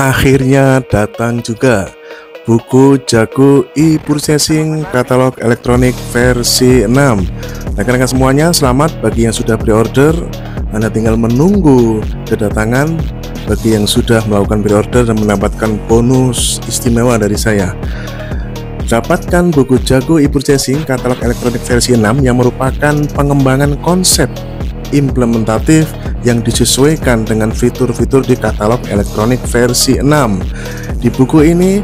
Akhirnya datang juga buku Jago e-purchasing katalog elektronik versi 6. Rekan-rekan semuanya, selamat bagi yang sudah pre-order. Anda tinggal menunggu kedatangan bagi yang sudah melakukan pre-order dan mendapatkan bonus istimewa dari saya. Dapatkan buku Jago e-purchasing katalog elektronik versi 6 yang merupakan pengembangan konsep implementatif yang disesuaikan dengan fitur-fitur di katalog elektronik versi 6. Di buku ini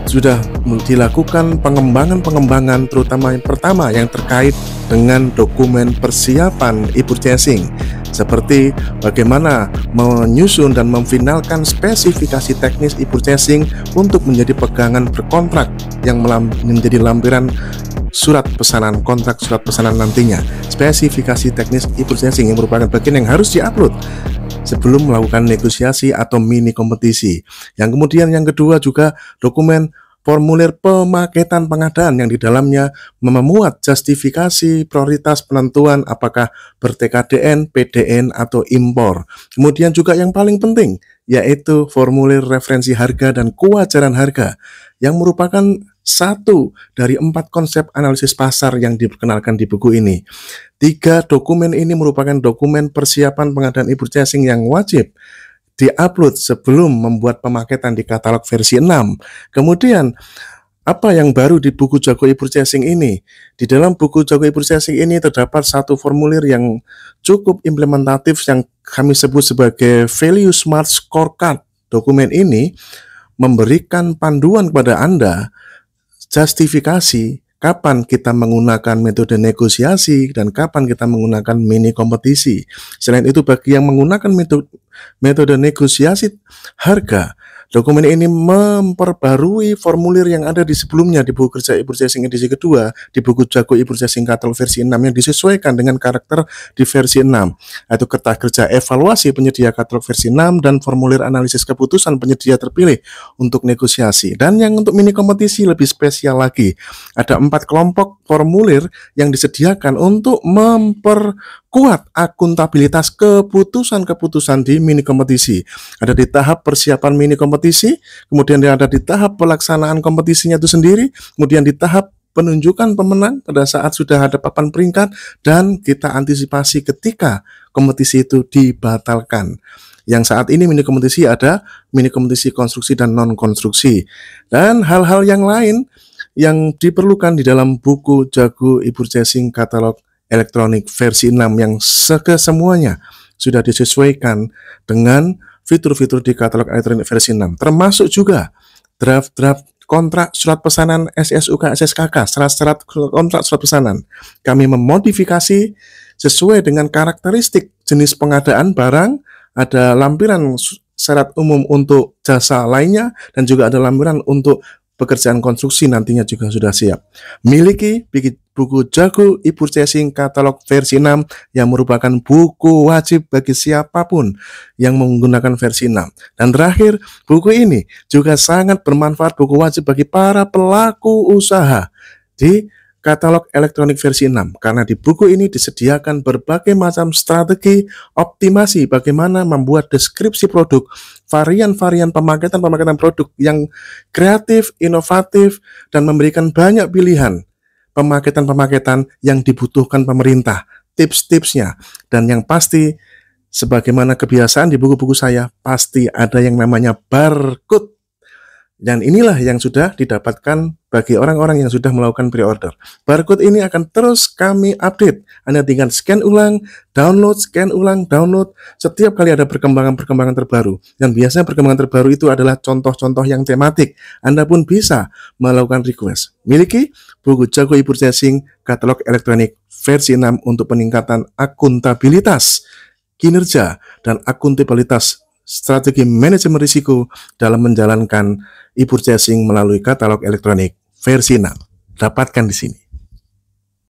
sudah dilakukan pengembangan terutama yang pertama yang terkait dengan dokumen persiapan e-purchasing, seperti bagaimana menyusun dan memfinalkan spesifikasi teknis e-purchasing untuk menjadi pegangan berkontrak yang menjadi lampiran surat pesanan, kontrak surat pesanan nantinya. Spesifikasi teknis e-purchasing yang merupakan bagian yang harus diupload sebelum melakukan negosiasi atau mini kompetisi. Yang kemudian yang kedua juga dokumen formulir pemaketan pengadaan yang di dalamnya memuat justifikasi prioritas penentuan apakah ber-TKDN, PDN, atau impor. Kemudian juga yang paling penting yaitu formulir referensi harga dan kewajaran harga yang merupakan satu dari 4 konsep analisis pasar yang diperkenalkan di buku ini. 3 dokumen ini merupakan dokumen persiapan pengadaan e-purchasing yang wajib di-upload sebelum membuat pemaketan di katalog versi 6. Kemudian, apa yang baru di buku Jago e-purchasing ini? Di dalam buku Jago e-purchasing ini terdapat satu formulir yang cukup implementatif yang kami sebut sebagai Value Smart Scorecard. Dokumen ini memberikan panduan kepada Anda justifikasi kapan kita menggunakan metode negosiasi dan kapan kita menggunakan mini kompetisi. Selain itu, bagi yang menggunakan metode negosiasi harga, dokumen ini memperbarui formulir yang ada di sebelumnya di buku kerja e-purchasing edisi kedua, di buku Jago e-purchasing katalog versi 6 yang disesuaikan dengan karakter di versi 6, yaitu kertas kerja evaluasi penyedia katalog versi 6 dan formulir analisis keputusan penyedia terpilih untuk negosiasi. Dan yang untuk mini kompetisi lebih spesial lagi, ada 4 kelompok formulir yang disediakan untuk memperkuat akuntabilitas keputusan-keputusan di mini kompetisi. Ada di tahap persiapan mini kompetisi, kemudian ada di tahap pelaksanaan kompetisinya itu sendiri, kemudian di tahap penunjukan pemenang pada saat sudah ada papan peringkat, dan kita antisipasi ketika kompetisi itu dibatalkan. Yang saat ini mini kompetisi ada mini kompetisi konstruksi dan non-konstruksi, dan hal-hal yang lain yang diperlukan di dalam buku Jago e-purchasing katalog elektronik versi 6 yang semuanya sudah disesuaikan dengan fitur-fitur di katalog elektronik versi 6, termasuk juga draft-draft kontrak surat pesanan SSUK SSKK, syarat-syarat kontrak surat pesanan. Kami memodifikasi sesuai dengan karakteristik jenis pengadaan barang, ada lampiran syarat umum untuk jasa lainnya, dan juga ada lampiran untuk pekerjaan konstruksi nantinya juga sudah siap. Miliki buku Jago e-purchasing katalog versi 6 yang merupakan buku wajib bagi siapapun yang menggunakan versi 6. Dan terakhir, buku ini juga sangat bermanfaat, buku wajib bagi para pelaku usaha di katalog elektronik versi 6, karena di buku ini disediakan berbagai macam strategi optimasi bagaimana membuat deskripsi produk, varian-varian pemaketan produk yang kreatif, inovatif, dan memberikan banyak pilihan pemaketan yang dibutuhkan pemerintah, tips-tipsnya, dan yang pasti sebagaimana kebiasaan di buku-buku saya pasti ada yang namanya barcode. Dan inilah yang sudah didapatkan bagi orang-orang yang sudah melakukan pre-order. Barcode ini akan terus kami update. Anda tinggal scan ulang, download, scan ulang, download. Setiap kali ada perkembangan terbaru. Dan biasanya perkembangan terbaru itu adalah contoh-contoh yang tematik. Anda pun bisa melakukan request. Miliki buku Jago e-purchasing katalog elektronik versi 6 untuk peningkatan akuntabilitas, kinerja, dan akuntabilitas strategi manajemen risiko dalam menjalankan e-purchasing melalui katalog elektronik versi 6. Dapatkan di sini.